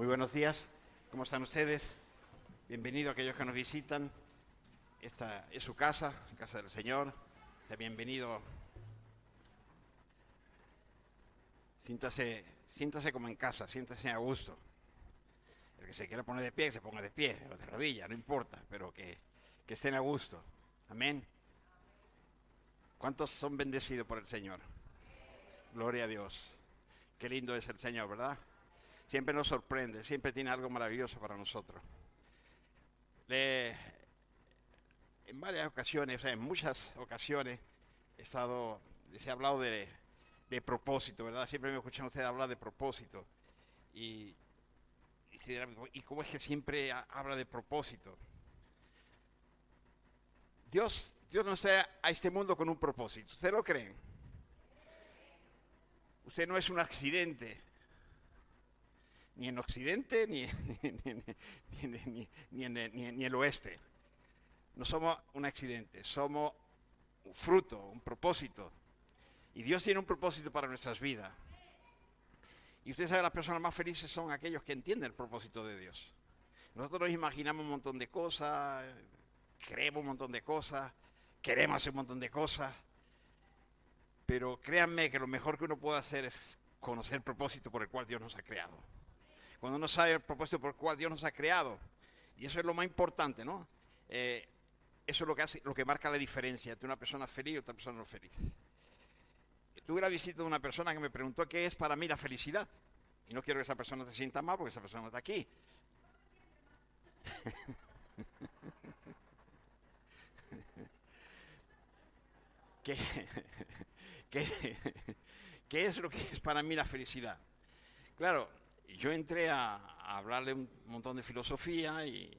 Muy buenos días, ¿cómo están ustedes? Bienvenidos a aquellos que nos visitan. Esta es su casa, la casa del Señor. Sea bienvenido. Siéntase como en casa, siéntase a gusto. El que se quiera poner de pie, que se ponga de pie, o de rodillas, no importa, pero que estén a gusto. Amén. ¿Cuántos son bendecidos por el Señor? Gloria a Dios. Qué lindo es el Señor, ¿verdad? Siempre nos sorprende, siempre tiene algo maravilloso para nosotros. En varias ocasiones, o sea, en muchas ocasiones, se ha hablado de propósito, ¿verdad? Siempre me escuchan ustedes hablar de propósito. Y cómo es que siempre habla de propósito. Dios nos trae a este mundo con un propósito. ¿Ustedes lo creen? Usted no es un accidente. Ni en Occidente, ni en el oeste. No somos un accidente, somos un fruto, un propósito. Y Dios tiene un propósito para nuestras vidas. Y usted sabe, las personas más felices son aquellos que entienden el propósito de Dios. Nosotros nos imaginamos un montón de cosas, creemos un montón de cosas, queremos hacer un montón de cosas. Pero créanme que lo mejor que uno puede hacer es conocer el propósito por el cual Dios nos ha creado. Cuando uno sabe el propósito por el cual Dios nos ha creado, y eso es lo más importante, ¿no? Eso es lo que marca la diferencia entre una persona feliz y otra persona no feliz. Tuve la visita de una persona que me preguntó qué es para mí la felicidad. Y no quiero que esa persona se sienta mal porque esa persona no está aquí. ¿Qué, qué, qué es lo que es para mí la felicidad? Claro, yo entré a hablarle un montón de filosofía y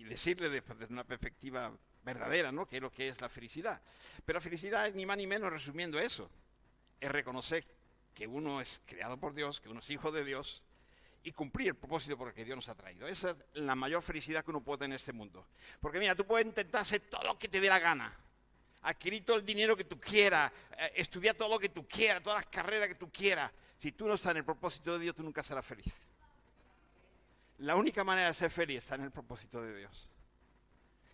decirle desde una perspectiva verdadera, ¿no? ¿Qué es lo que es la felicidad? Pero la felicidad es ni más ni menos, resumiendo eso, es reconocer que uno es creado por Dios, que uno es hijo de Dios y cumplir el propósito por el que Dios nos ha traído. Esa es la mayor felicidad que uno puede tener en este mundo. Porque mira, tú puedes intentar hacer todo lo que te dé la gana, adquirir todo el dinero que tú quieras, estudiar todo lo que tú quieras, todas las carreras que tú quieras. Si tú no estás en el propósito de Dios, tú nunca serás feliz. La única manera de ser feliz está en el propósito de Dios.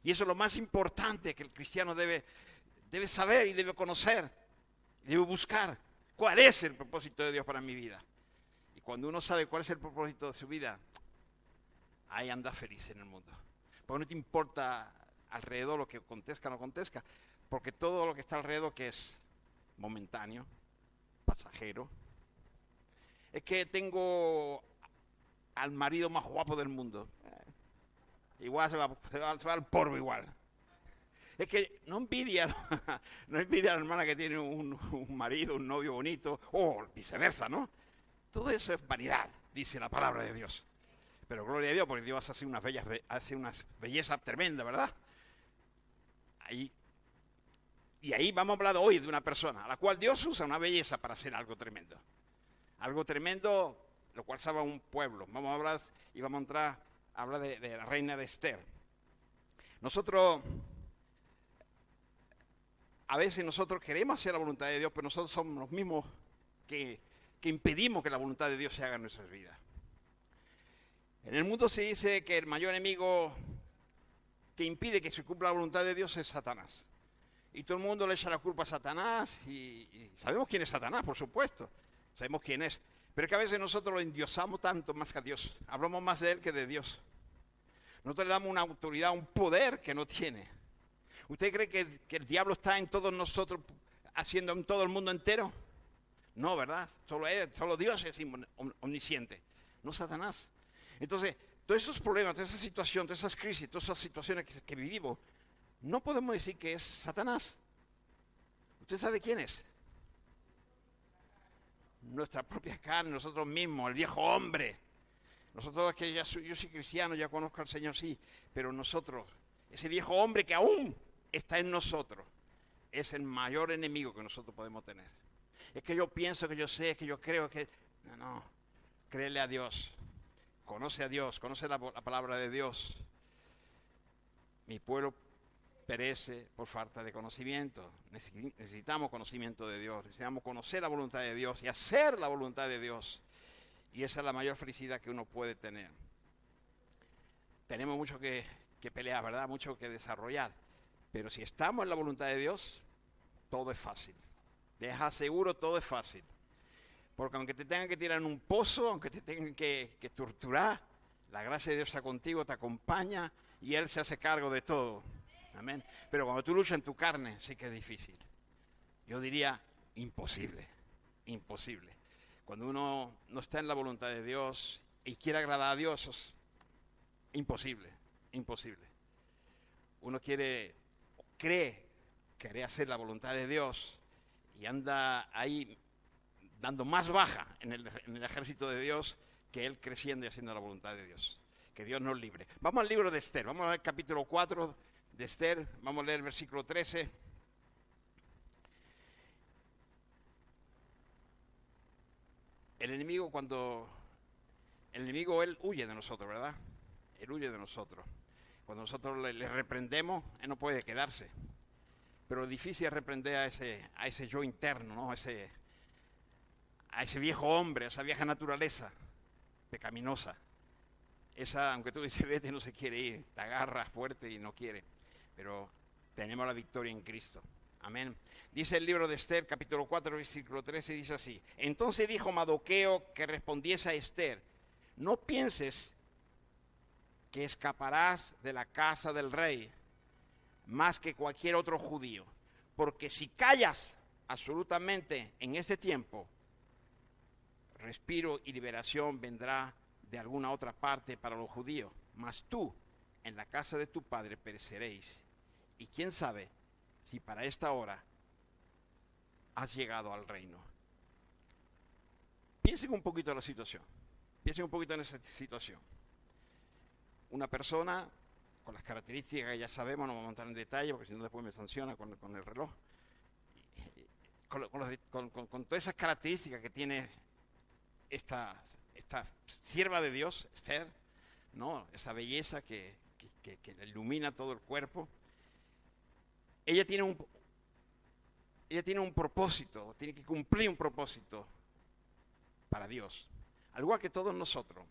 Y eso es lo más importante que el cristiano debe saber y debe conocer, debe buscar. ¿Cuál es el propósito de Dios para mi vida? Y cuando uno sabe cuál es el propósito de su vida, ahí anda feliz en el mundo. Porque no te importa alrededor lo que acontezca o no acontezca, porque todo lo que está alrededor que es momentáneo, pasajero. Es que tengo al marido más guapo del mundo. Igual se va al polvo igual. Es que no envidia a la hermana que tiene un marido, un novio bonito, o viceversa, ¿no? Todo eso es vanidad, dice la palabra de Dios. Pero gloria a Dios, porque Dios hace unas bellezas tremendas, ¿verdad? Y ahí vamos a hablar hoy de una persona a la cual Dios usa una belleza para hacer algo tremendo. Algo tremendo, lo cual salva a un pueblo. Vamos a hablar y vamos a entrar a hablar de la reina de Esther. A veces nosotros queremos hacer la voluntad de Dios, pero nosotros somos los mismos que impedimos que la voluntad de Dios se haga en nuestras vidas. En el mundo se dice que el mayor enemigo que impide que se cumpla la voluntad de Dios es Satanás. Y todo el mundo le echa la culpa a Satanás y sabemos quién es Satanás, por supuesto. Sabemos quién es. Pero es que a veces nosotros lo endiosamos tanto más que a Dios. Hablamos más de Él que de Dios. Nosotros le damos una autoridad, un poder que no tiene. ¿Usted cree que el diablo está en todos nosotros, haciendo en todo el mundo entero? No, ¿verdad? Solo Dios es omnisciente, no Satanás. Entonces, todos esos problemas, toda esa situación, todas esas crisis, todas esas situaciones que vivimos, no podemos decir que es Satanás. ¿Usted sabe quién es? Nuestra propia carne, nosotros mismos, el viejo hombre. Nosotros, que yo soy cristiano, ya conozco al Señor, sí, pero nosotros, ese viejo hombre que aún está en nosotros, es el mayor enemigo que nosotros podemos tener. Es que yo pienso, que yo sé, que yo creo que... No, créele a Dios, conoce la palabra de Dios. Mi pueblo perece por falta de conocimiento. Necesitamos conocimiento de Dios, necesitamos conocer la voluntad de Dios y hacer la voluntad de Dios. Y esa es la mayor felicidad que uno puede tener. Tenemos mucho que pelear, ¿verdad? Mucho que desarrollar. Pero si estamos en la voluntad de Dios, todo es fácil. Les aseguro, todo es fácil. Porque aunque te tengan que tirar en un pozo, aunque te tengan que torturar, la gracia de Dios está contigo, te acompaña y Él se hace cargo de todo. Amén. Pero cuando tú luchas en tu carne, sí que es difícil. Yo diría imposible, imposible. Cuando uno no está en la voluntad de Dios y quiere agradar a Dios, es imposible, imposible. Uno cree hacer la voluntad de Dios y anda ahí dando más baja en el ejército de Dios que él creciendo y haciendo la voluntad de Dios. Que Dios nos libre. Vamos al libro de Esther, vamos a ver el capítulo 4 de Esther, vamos a leer el versículo 13. El enemigo él huye de nosotros, ¿verdad? Él huye de nosotros. Cuando nosotros le reprendemos, él no puede quedarse. Pero lo difícil es reprender a ese yo interno, ¿no? A ese viejo hombre, a esa vieja naturaleza pecaminosa. Esa, aunque tú dices vete, no se quiere ir, te agarra fuerte y no quiere. Pero tenemos la victoria en Cristo. Amén. Dice el libro de Esther, capítulo 4, versículo 13, dice así. Entonces dijo Mardoqueo que respondiese a Esther, no pienses que escaparás de la casa del rey más que cualquier otro judío, porque si callas absolutamente en este tiempo, respiro y liberación vendrá de alguna otra parte para los judíos, mas tú en la casa de tu padre pereceréis, y quién sabe si para esta hora has llegado al reino. Piensen un poquito en la situación, piensen un poquito en esa situación. Una persona con las características que ya sabemos, no vamos a entrar en detalle porque si no después me sanciona con el reloj, con todas esas características que tiene esta sierva de Dios, Esther, ¿no? Esa belleza que le ilumina todo el cuerpo. Ella tiene un propósito, tiene que cumplir un propósito para Dios, al igual que todos nosotros.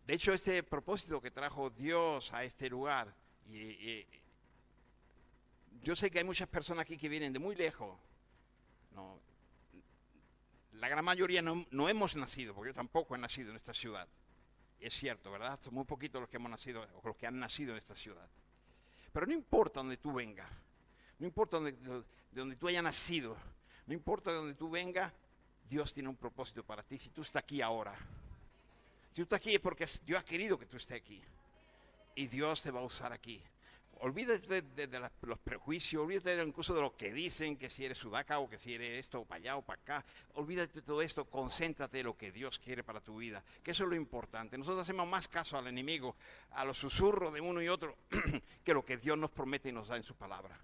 De hecho, este propósito que trajo Dios a este lugar, yo sé que hay muchas personas aquí que vienen de muy lejos, ¿no? La gran mayoría no hemos nacido, porque yo tampoco he nacido en esta ciudad. Es cierto, ¿verdad? Son muy poquitos los que hemos nacido, o los que han nacido en esta ciudad. Pero no importa donde tú vengas, no importa de donde tú hayas nacido, no importa de donde tú vengas, Dios tiene un propósito para ti. Si tú estás aquí ahora, si tú estás aquí es porque Dios ha querido que tú estés aquí. Y Dios te va a usar aquí. Olvídate de los prejuicios, olvídate incluso de lo que dicen, que si eres sudaca o que si eres esto o para allá o para acá. Olvídate de todo esto, concéntrate en lo que Dios quiere para tu vida, que eso es lo importante. Nosotros hacemos más caso al enemigo, a los susurros de uno y otro, que lo que Dios nos promete y nos da en su palabra.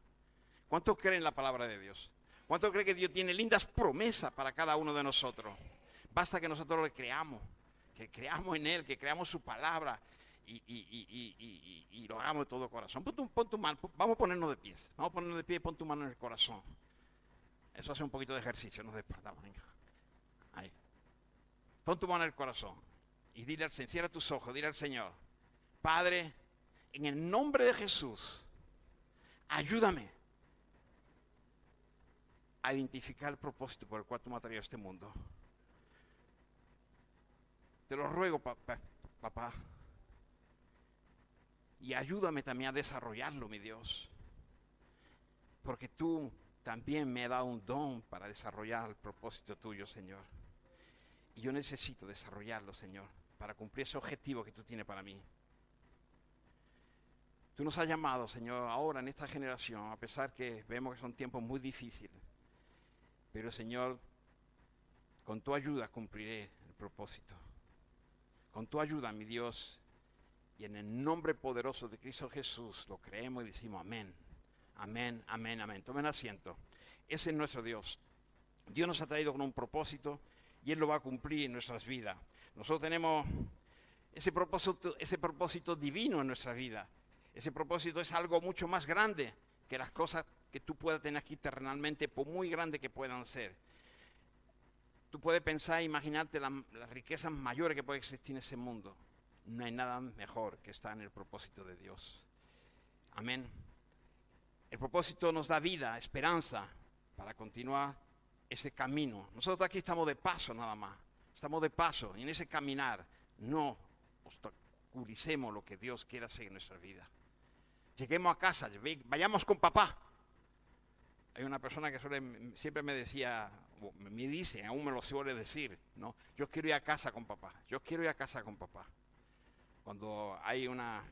¿Cuántos creen en la palabra de Dios? ¿Cuántos creen que Dios tiene lindas promesas para cada uno de nosotros? Basta que nosotros le creamos, que creamos en Él, que creamos su palabra. Y lo hagamos de todo corazón. Pon tu mano, vamos a ponernos de pie. Vamos a ponernos de pie y pon tu mano en el corazón. Eso hace un poquito de ejercicio, nos despertamos. Venga. Ahí. Pon tu mano en el corazón y dile al Señor, cierra tus ojos, dile al Señor, Padre, en el nombre de Jesús, ayúdame a identificar el propósito por el cual tú me has traído a este mundo. Te lo ruego, papá. Y ayúdame también a desarrollarlo, mi Dios. Porque tú también me has dado un don para desarrollar el propósito tuyo, Señor. Y yo necesito desarrollarlo, Señor, para cumplir ese objetivo que tú tienes para mí. Tú nos has llamado, Señor, ahora en esta generación, a pesar que vemos que son tiempos muy difíciles. Pero, Señor, con tu ayuda cumpliré el propósito. Con tu ayuda, mi Dios. Y en el nombre poderoso de Cristo Jesús lo creemos y decimos amén, amén, amén, amén. Tomen asiento. Ese es nuestro Dios. Dios nos ha traído con un propósito y Él lo va a cumplir en nuestras vidas. Nosotros tenemos ese propósito divino en nuestra vida. Ese propósito es algo mucho más grande que las cosas que tú puedas tener aquí terrenalmente, por muy grandes que puedan ser. tú puedes pensar e imaginarte las riquezas mayores que puede existir en ese mundo. No hay nada mejor que estar en el propósito de Dios. Amén. El propósito nos da vida, esperanza para continuar ese camino. Nosotros aquí estamos de paso nada más. Estamos de paso y en ese caminar no obstaculicemos lo que Dios quiere hacer en nuestra vida. Lleguemos a casa, vayamos con papá. Hay una persona que siempre me decía, me dice, aún me lo suele decir, ¿no? Yo quiero ir a casa con papá, yo quiero ir a casa con papá. Cuando hay una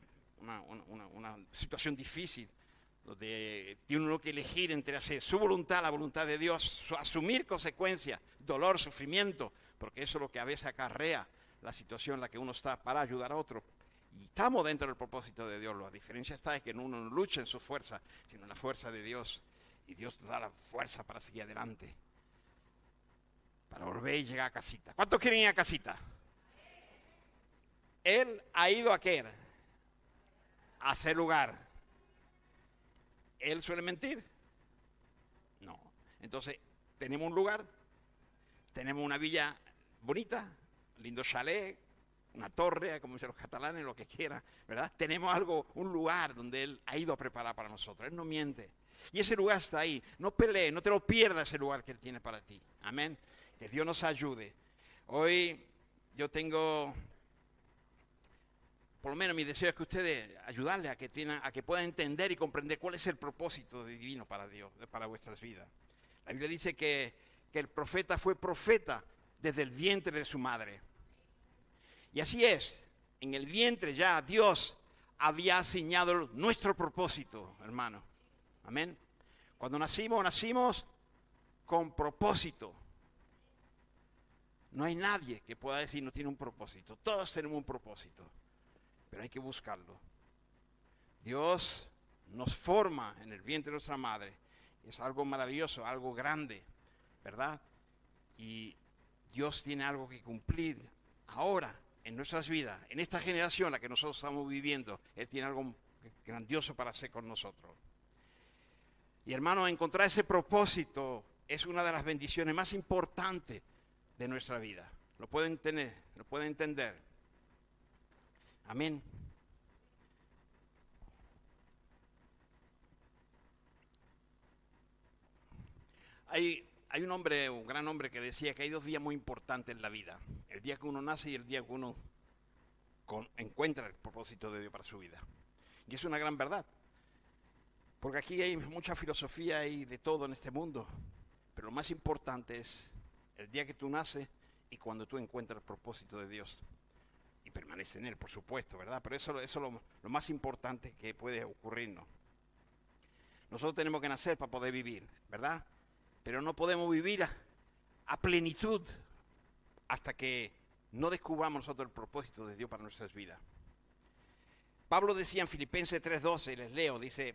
situación difícil, donde tiene uno que elegir entre hacer su voluntad, la voluntad de Dios, asumir consecuencias, dolor, sufrimiento, porque eso es lo que a veces acarrea la situación en la que uno está para ayudar a otro. Y estamos dentro del propósito de Dios. La diferencia está es que uno no lucha en su fuerza, sino en la fuerza de Dios. Y Dios nos da la fuerza para seguir adelante, para volver y llegar a casita. ¿Cuántos quieren ir a casita? Él ha ido a qué? A hacer lugar. ¿Él suele mentir? No. Entonces, tenemos un lugar, tenemos una villa bonita, lindo chalet, una torre, como dicen los catalanes, lo que quiera, ¿verdad? Tenemos algo, un lugar donde Él ha ido a preparar para nosotros. Él no miente. Y ese lugar está ahí. No pelees, no te lo pierdas ese lugar que Él tiene para ti. Amén. Que Dios nos ayude. Hoy yo tengo, por lo menos mi deseo es que ustedes ayudarle a que puedan entender y comprender cuál es el propósito divino para Dios, para vuestras vidas. La Biblia dice que el profeta fue profeta desde el vientre de su madre. Y así es, en el vientre ya Dios había asignado nuestro propósito, hermano. Amén. Cuando nacimos con propósito. No hay nadie que pueda decir no tiene un propósito. Todos tenemos un propósito, pero hay que buscarlo. Dios nos forma en el vientre de nuestra madre. Es algo maravilloso, algo grande, ¿verdad? Y Dios tiene algo que cumplir ahora en nuestras vidas, en esta generación, la que nosotros estamos viviendo. Él tiene algo grandioso para hacer con nosotros. Y hermano, encontrar ese propósito es una de las bendiciones más importantes de nuestra vida. Lo pueden tener, lo pueden entender. Amén. Hay un gran hombre que decía que hay 2 días muy importantes en la vida. El día que uno nace y el día que uno encuentra el propósito de Dios para su vida. Y es una gran verdad. Porque aquí hay mucha filosofía y de todo en este mundo. Pero lo más importante es el día que tú naces y cuando tú encuentras el propósito de Dios. Y permaneces en Él, por supuesto, ¿verdad? Pero eso es lo más importante que puede ocurrirnos. Nosotros tenemos que nacer para poder vivir, ¿verdad? Pero no podemos vivir a plenitud hasta que no descubramos nosotros el propósito de Dios para nuestras vidas. Pablo decía en Filipenses 3:12, y les leo, dice: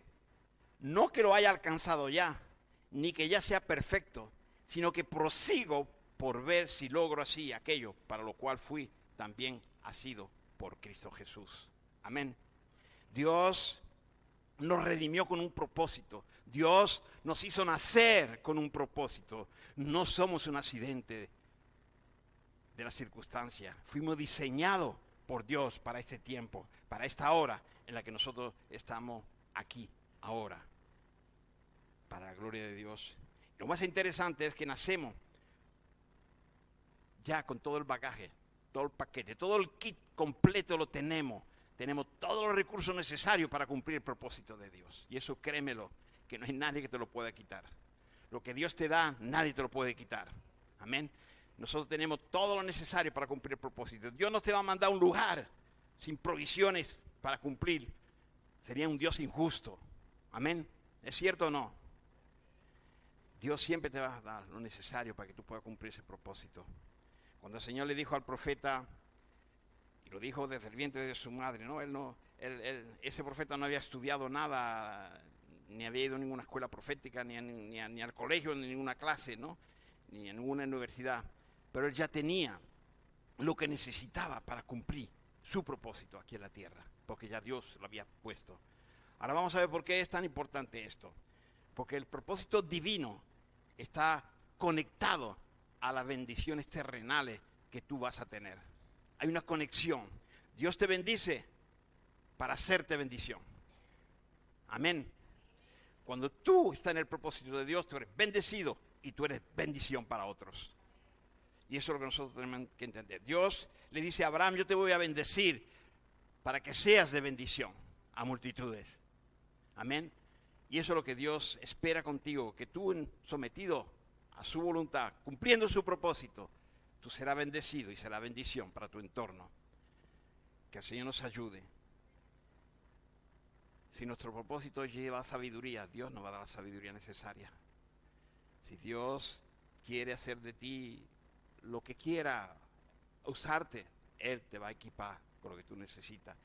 no que lo haya alcanzado ya, ni que ya sea perfecto, sino que prosigo por ver si logro así aquello para lo cual fui también asido por Cristo Jesús. Amén. Dios nos redimió con un propósito. Dios nos hizo nacer con un propósito. No somos un accidente de la circunstancia. Fuimos diseñados por Dios para este tiempo, para esta hora en la que nosotros estamos aquí, ahora, para la gloria de Dios. Lo más interesante es que nacemos ya con todo el bagaje, todo el paquete, todo el kit completo lo tenemos. Tenemos todos los recursos necesarios para cumplir el propósito de Dios. Y eso créemelo, que no hay nadie que te lo pueda quitar. Lo que Dios te da, nadie te lo puede quitar. Amén. Nosotros tenemos todo lo necesario para cumplir el propósito. Dios no te va a mandar a un lugar sin provisiones para cumplir. Sería un Dios injusto. Amén. ¿Es cierto o no? Dios siempre te va a dar lo necesario para que tú puedas cumplir ese propósito. Cuando el Señor le dijo al profeta, y lo dijo desde el vientre de su madre, ¿no? Ese profeta no había estudiado nada, ni había ido a ninguna escuela profética, ni al colegio, ni a ninguna clase, ¿no? Ni a ninguna universidad. Pero él ya tenía lo que necesitaba para cumplir su propósito aquí en la tierra, porque ya Dios lo había puesto. Ahora vamos a ver por qué es tan importante esto. Porque el propósito divino está conectado a las bendiciones terrenales que tú vas a tener. Hay una conexión. Dios te bendice para hacerte bendición. Amén. Cuando tú estás en el propósito de Dios, tú eres bendecido y tú eres bendición para otros. Y eso es lo que nosotros tenemos que entender. Dios le dice a Abraham, yo te voy a bendecir para que seas de bendición a multitudes. Amén. Y eso es lo que Dios espera contigo, que tú sometido a su voluntad, cumpliendo su propósito, tú serás bendecido y será bendición para tu entorno. Que el Señor nos ayude. Si nuestro propósito lleva sabiduría, Dios nos va a dar la sabiduría necesaria. Si Dios quiere hacer de ti lo que quiera, usarte, Él te va a equipar con lo que tú necesitas.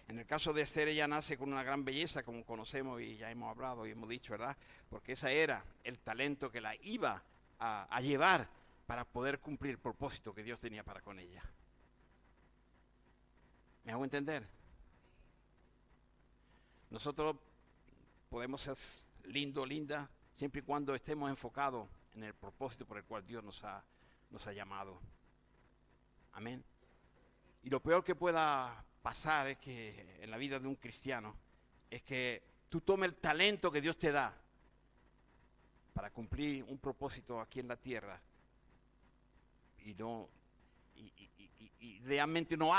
En el caso de Esther, ella nace con una gran belleza, como conocemos y ya hemos hablado y hemos dicho, ¿verdad? Porque ese era el talento que la iba a llevar para poder cumplir el propósito que Dios tenía para con ella. ¿Me hago entender? Nosotros podemos ser lindo, linda, siempre y cuando estemos enfocados en el propósito por el cual Dios nos ha llamado. Amén. Y lo peor que pueda pasar es que en la vida de un cristiano es que tú tomes el talento que Dios te da para cumplir un propósito aquí en la tierra y realmente no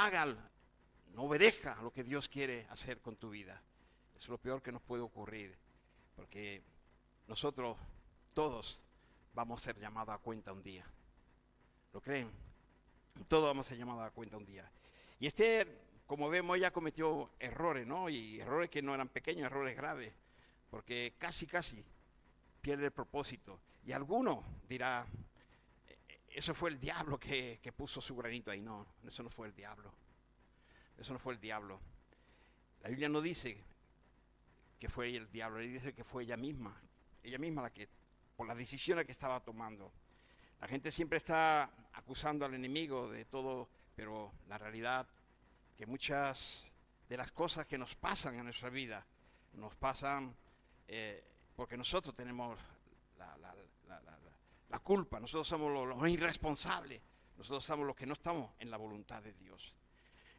obedezca lo que Dios quiere hacer con tu vida. Eso es lo peor que nos puede ocurrir, porque nosotros todos vamos a ser llamados a cuenta un día. ¿Lo creen? Todos vamos a ser llamados a cuenta un día. Y como vemos, ella cometió errores, ¿no? Y errores que no eran pequeños, errores graves, porque casi pierde el propósito. Y alguno dirá, eso fue el diablo que puso su granito ahí. No, eso no fue el diablo. Eso no fue el diablo. La Biblia no dice que fue el diablo, él dice que fue ella misma la que, por las decisiones que estaba tomando. La gente siempre está acusando al enemigo de todo, pero la realidad que muchas de las cosas que nos pasan en nuestra vida, nos pasan porque nosotros tenemos la culpa, nosotros somos los irresponsables, nosotros somos los que no estamos en la voluntad de Dios.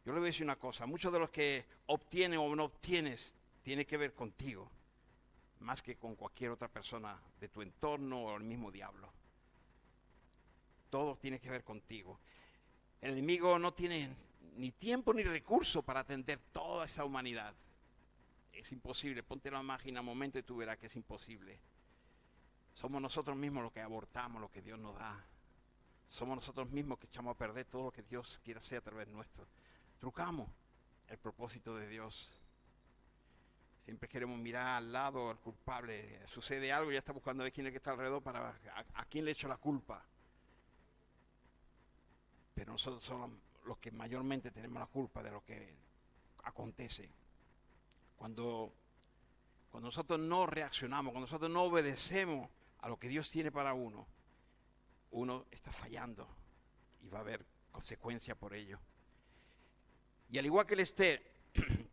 Yo le voy a decir una cosa, muchos de los que obtienes o no obtienes tiene que ver contigo, más que con cualquier otra persona de tu entorno o el mismo diablo. Todo tiene que ver contigo. El enemigo no tiene ni tiempo ni recurso para atender toda esa humanidad. Es imposible, ponte la máquina un momento y tú verás que es imposible. Somos nosotros mismos los que abortamos lo que Dios nos da. Somos nosotros mismos que echamos a perder todo lo que Dios quiere hacer a través nuestro. Trucamos el propósito de Dios. Siempre queremos mirar al lado al culpable. Sucede algo y ya está buscando a ver quién es el que está alrededor para a quién le echo la culpa. Pero nosotros somos los que mayormente tenemos la culpa de lo que acontece. Cuando nosotros no reaccionamos, cuando nosotros no obedecemos a lo que Dios tiene para uno está fallando y va a haber consecuencias por ello. Y al igual que el Esther,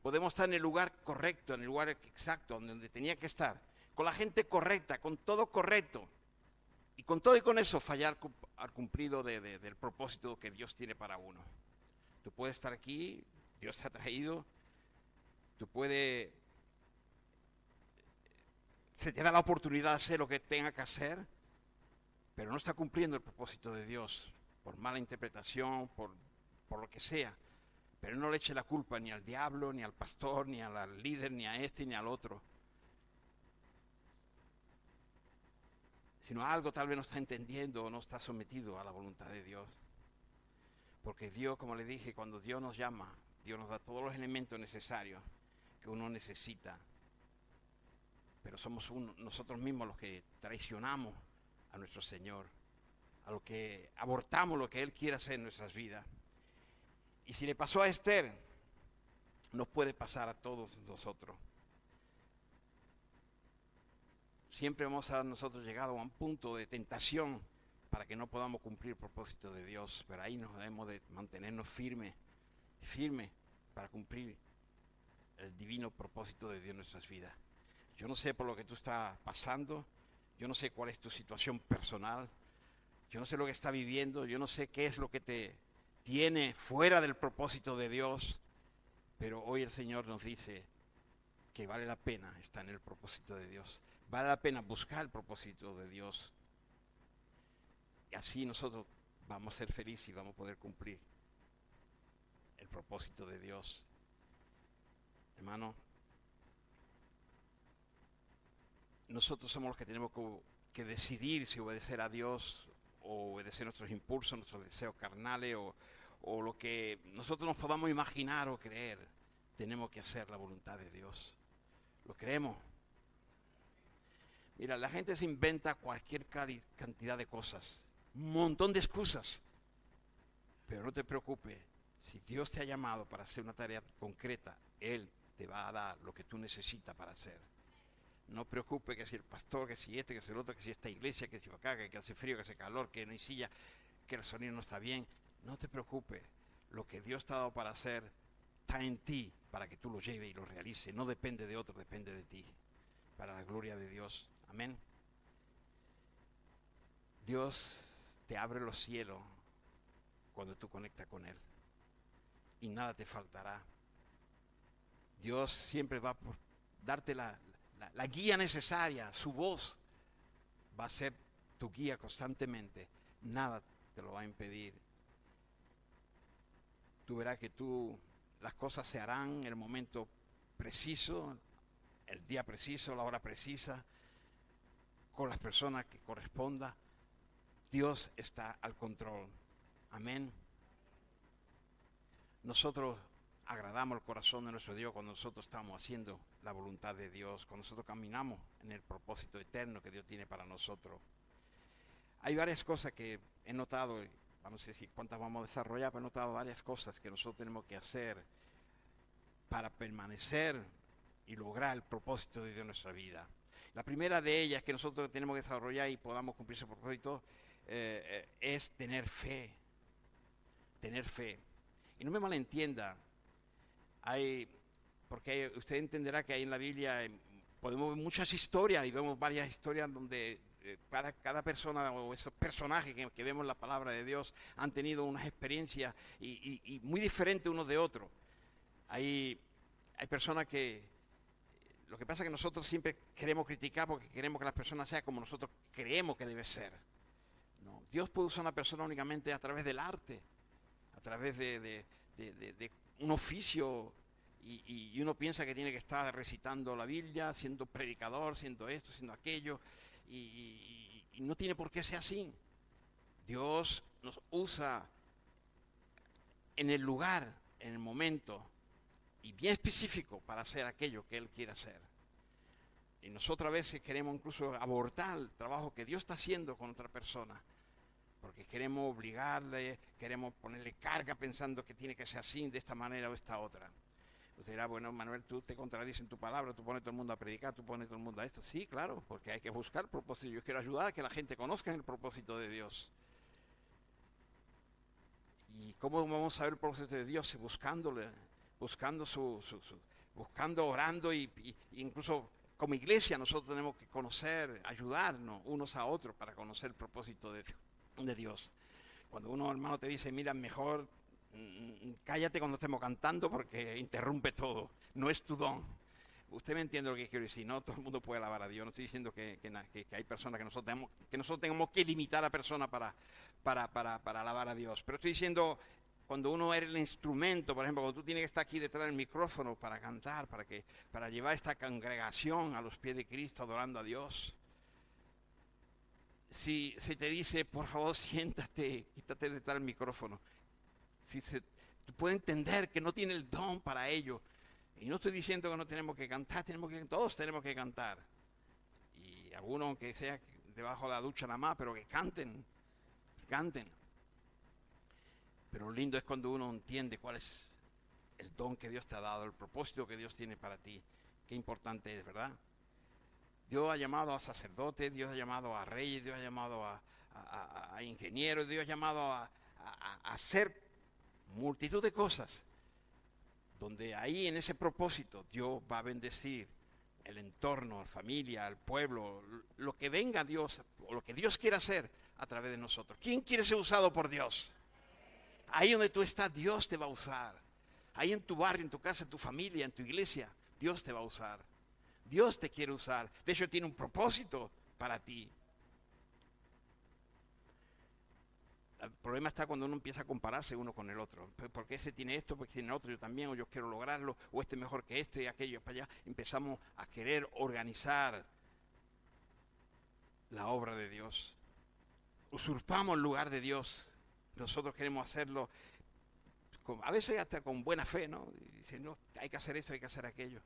podemos estar en el lugar correcto, en el lugar exacto, donde tenía que estar, con la gente correcta, con todo correcto, y con todo y con eso fallar al cumplido del propósito que Dios tiene para uno. Tú puedes estar aquí, Dios te ha traído, se te da la oportunidad de hacer lo que tenga que hacer, pero no está cumpliendo el propósito de Dios, por mala interpretación, por lo que sea. Pero no le eche la culpa ni al diablo, ni al pastor, ni al líder, ni a este, ni al otro. Sino algo tal vez no está entendiendo o no está sometido a la voluntad de Dios. Porque Dios, como le dije, cuando Dios nos llama, Dios nos da todos los elementos necesarios que uno necesita. Pero somos nosotros mismos los que traicionamos a nuestro Señor, a lo que abortamos lo que Él quiere hacer en nuestras vidas. Y si le pasó a Esther, nos puede pasar a todos nosotros. Siempre vamos a nosotros llegado a un punto de tentación para que no podamos cumplir el propósito de Dios, pero ahí nos debemos de mantenernos firmes para cumplir el divino propósito de Dios en nuestras vidas. Yo no sé por lo que tú estás pasando, yo no sé cuál es tu situación personal, yo no sé lo que está viviendo, yo no sé qué es lo que te tiene fuera del propósito de Dios, pero hoy el Señor nos dice que vale la pena estar en el propósito de Dios, vale la pena buscar el propósito de Dios, y así nosotros vamos a ser felices y vamos a poder cumplir el propósito de Dios. Hermano, nosotros somos los que tenemos que decidir si obedecer a Dios o obedecer nuestros impulsos, nuestros deseos carnales o lo que nosotros nos podamos imaginar o creer. Tenemos que hacer la voluntad de Dios. ¿Lo creemos? Mira, la gente se inventa cualquier cantidad de cosas, un montón de excusas, pero no te preocupes, si Dios te ha llamado para hacer una tarea concreta, Él te va a dar lo que tú necesitas para hacer. No preocupe que si el pastor, que si este, que si el otro, que si esta iglesia, que si acá, que hace frío, que hace calor, que no hay silla, que el sonido no está bien. No te preocupes. Lo que Dios te ha dado para hacer está en ti para que tú lo lleves y lo realices. No depende de otro, depende de ti. Para la gloria de Dios. Amén. Dios te abre los cielos cuando tú conectas con Él. Y nada te faltará. Dios siempre va por darte la guía necesaria, su voz va a ser tu guía constantemente, nada te lo va a impedir. Tú verás que las cosas se harán en el momento preciso, el día preciso, la hora precisa, con las personas que corresponda. Dios está al control. Amén. Nosotros agradamos el corazón de nuestro Dios cuando nosotros estamos haciendo la voluntad de Dios, cuando nosotros caminamos en el propósito eterno que Dios tiene para nosotros. Hay varias cosas que he notado, no sé si cuántas vamos a desarrollar, pero he notado varias cosas que nosotros tenemos que hacer para permanecer y lograr el propósito de Dios en nuestra vida. La primera de ellas que nosotros tenemos que desarrollar y podamos cumplir ese propósito es tener fe. Tener fe. Y no me malentienda, porque usted entenderá que ahí en la Biblia podemos ver muchas historias y vemos varias historias donde cada persona o esos personajes que vemos en la palabra de Dios han tenido unas experiencias y muy diferentes unos de otros. Hay personas que lo que pasa es que nosotros siempre queremos criticar porque queremos que las personas sean como nosotros creemos que debe ser. No, Dios puede usar a una persona únicamente a través del arte, a través de un oficio. Y uno piensa que tiene que estar recitando la Biblia, siendo predicador, siendo esto, siendo aquello, y no tiene por qué ser así. Dios nos usa en el lugar, en el momento, y bien específico para hacer aquello que Él quiere hacer. Y nosotros a veces queremos incluso abortar el trabajo que Dios está haciendo con otra persona, porque queremos obligarle, queremos ponerle carga pensando que tiene que ser así, de esta manera o esta otra. Usted dirá, bueno, Manuel, tú te contradices en tu palabra, tú pones todo el mundo a predicar, tú pones todo el mundo a esto. Sí, claro, porque hay que buscar el propósito. Yo quiero ayudar a que la gente conozca el propósito de Dios. ¿Y cómo vamos a ver el propósito de Dios? Buscándole, buscando buscando, orando y incluso como iglesia nosotros tenemos que conocer, ayudarnos unos a otros para conocer el propósito de Dios. Cuando uno hermano te dice, mira, mejor cállate cuando estemos cantando porque interrumpe todo, no es tu don. Usted me entiende lo que quiero decir, no todo el mundo puede alabar a Dios, no estoy diciendo que hay personas que nosotros tengamos que limitar a personas para alabar a Dios, pero estoy diciendo cuando uno es el instrumento, por ejemplo, cuando tú tienes que estar aquí detrás del micrófono para cantar, para llevar esta congregación a los pies de Cristo adorando a Dios. Si se te dice, por favor, siéntate, quítate detrás del micrófono. Tú puedes entender que no tiene el don para ello. Y no estoy diciendo que no tenemos que cantar, todos tenemos que cantar. Y algunos, aunque sea debajo de la ducha nada más, pero que canten. Pero lo lindo es cuando uno entiende cuál es el don que Dios te ha dado, el propósito que Dios tiene para ti. Qué importante es, ¿verdad? Dios ha llamado a sacerdotes, Dios ha llamado a reyes, Dios ha llamado a ingenieros, Dios ha llamado a hacer multitud de cosas. Donde ahí en ese propósito Dios va a bendecir el entorno, la familia, el pueblo, lo que venga Dios, o lo que Dios quiera hacer a través de nosotros. ¿Quién quiere ser usado por Dios? Ahí donde tú estás, Dios te va a usar. Ahí en tu barrio, en tu casa, en tu familia, en tu iglesia, Dios te va a usar. Dios te quiere usar. De hecho, tiene un propósito para ti. El problema está cuando uno empieza a compararse uno con el otro. Porque ese tiene esto, porque tiene otro, yo también, o yo quiero lograrlo, o este mejor que este y aquello para allá. Empezamos a querer organizar la obra de Dios. Usurpamos el lugar de Dios. Nosotros queremos hacerlo, a veces hasta con buena fe, ¿no? Y dicen, no, hay que hacer esto, hay que hacer aquello.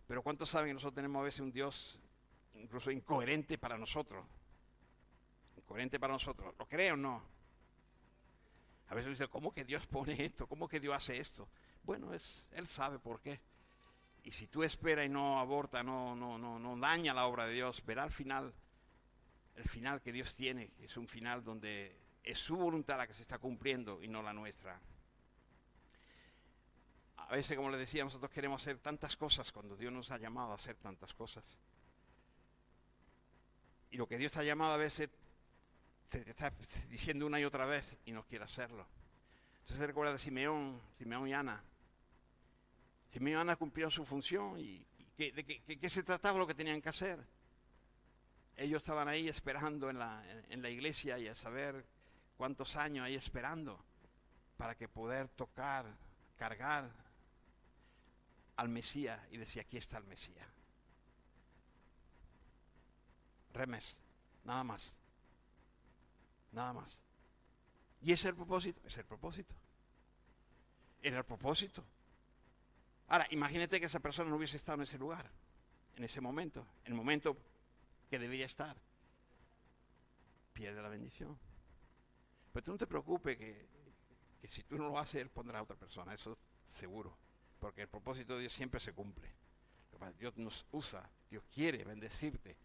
Pero ¿cuántos saben que nosotros tenemos a veces un Dios incluso incoherente para nosotros? Incoherente para nosotros. ¿Lo creen o no? A veces dicen, ¿cómo que Dios pone esto? ¿Cómo que Dios hace esto? Bueno, Él sabe por qué. Y si tú esperas y no aborta, no daña la obra de Dios, verá al final, el final que Dios tiene, es un final donde es su voluntad la que se está cumpliendo y no la nuestra. A veces, como les decía, nosotros queremos hacer tantas cosas cuando Dios nos ha llamado a hacer tantas cosas. Y lo que Dios te ha llamado a veces te está diciendo una y otra vez y no quiere hacerlo. Entonces se recuerda de Simeón y Ana. Simeón y Ana cumplieron su función y ¿de qué se trataba lo que tenían que hacer? Ellos estaban ahí esperando en la iglesia y a saber cuántos años ahí esperando para que poder tocar, cargar al Mesías y decir, aquí está el Mesías. Remes, nada más. Nada más. ¿Y ese es el propósito? Es el propósito. Era el propósito. Ahora, imagínate que esa persona no hubiese estado en ese lugar, en ese momento, en el momento que debería estar. Pierde la bendición. Pero tú no te preocupes que si tú no lo haces, Él pondrá a otra persona, eso seguro. Porque el propósito de Dios siempre se cumple. Dios nos usa, Dios quiere bendecirte.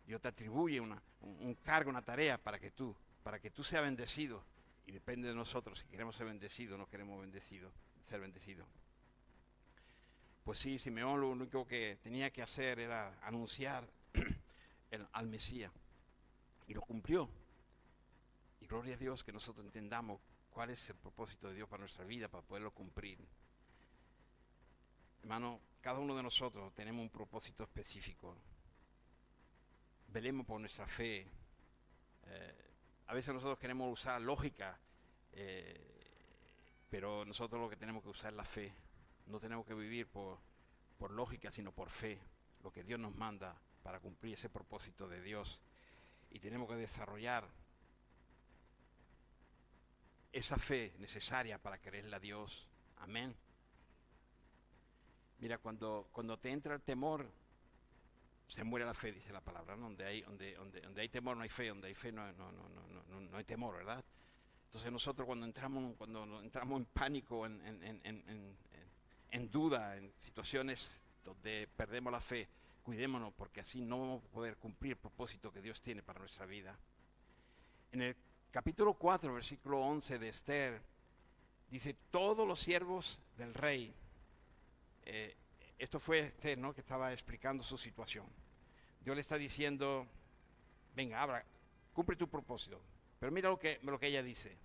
Dios te atribuye un cargo, una tarea para que tú seas bendecido. Y depende de nosotros si queremos ser bendecidos o no queremos ser bendecidos. Pues sí, Simeón lo único que tenía que hacer era anunciar al Mesías. Y lo cumplió. Y gloria a Dios que nosotros entendamos cuál es el propósito de Dios para nuestra vida, para poderlo cumplir. Hermano, cada uno de nosotros tenemos un propósito específico. Velemos por nuestra fe. A veces nosotros queremos usar lógica, pero nosotros lo que tenemos que usar es la fe. No tenemos que vivir por lógica, sino por fe. Lo que Dios nos manda para cumplir ese propósito de Dios. Y tenemos que desarrollar esa fe necesaria para creerle a Dios. Amén. Mira, cuando te entra el temor, se muere la fe, dice la palabra, ¿no? Donde hay temor no hay fe, donde hay fe no hay temor, ¿verdad? Entonces nosotros cuando entramos en pánico, en duda, en situaciones donde perdemos la fe, cuidémonos porque así no vamos a poder cumplir el propósito que Dios tiene para nuestra vida. En el capítulo 4, versículo 11 de Esther, dice, todos los siervos del rey, esto fue Esther, ¿no?, que estaba explicando su situación. Dios le está diciendo, venga, cumple tu propósito. Pero mira lo que ella dice.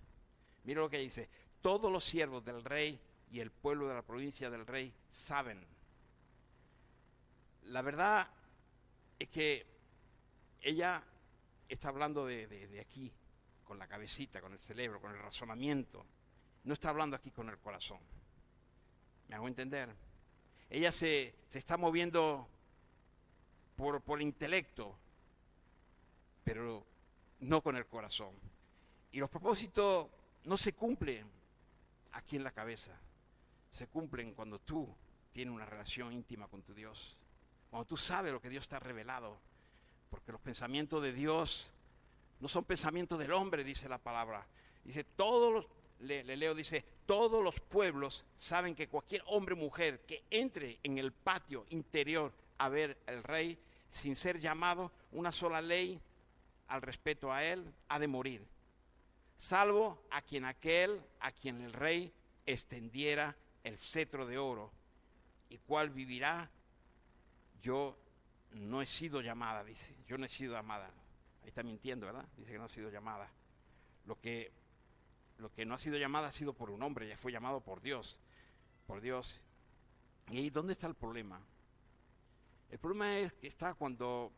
Mira lo que ella dice. Todos los siervos del rey y el pueblo de la provincia del rey saben. La verdad es que ella está hablando de aquí, con la cabecita, con el cerebro, con el razonamiento. No está hablando aquí con el corazón. ¿Me hago entender? Ella se está moviendo por el intelecto, pero no con el corazón. Y los propósitos no se cumplen aquí en la cabeza. Se cumplen cuando tú tienes una relación íntima con tu Dios. Cuando tú sabes lo que Dios te ha revelado. Porque los pensamientos de Dios no son pensamientos del hombre, dice la palabra. Dice, dice, todos los pueblos saben que cualquier hombre o mujer que entre en el patio interior a ver al rey, sin ser llamado, una sola ley al respeto a él, ha de morir. Salvo a quien el rey extendiera el cetro de oro, y cuál vivirá. Yo no he sido llamada, dice, yo no he sido amada. Ahí está mintiendo, ¿verdad? Dice que no ha sido llamada. Lo que no ha sido llamada ha sido por un hombre, ya fue llamado por Dios. Por Dios. ¿Y ahí dónde está el problema? El problema es que está cuando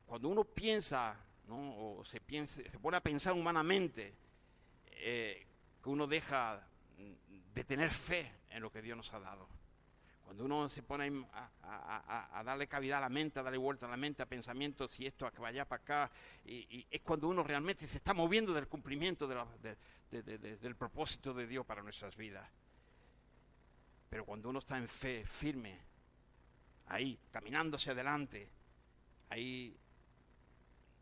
uno piensa, ¿no? O se pone a pensar humanamente, que uno deja de tener fe en lo que Dios nos ha dado. Cuando uno se pone a darle cavidad a la mente, a darle vuelta a la mente, a pensamientos y esto, a que vaya para acá, y es cuando uno realmente se está moviendo del cumplimiento del propósito de Dios para nuestras vidas. Pero cuando uno está en fe firme, ahí, caminando hacia adelante, ahí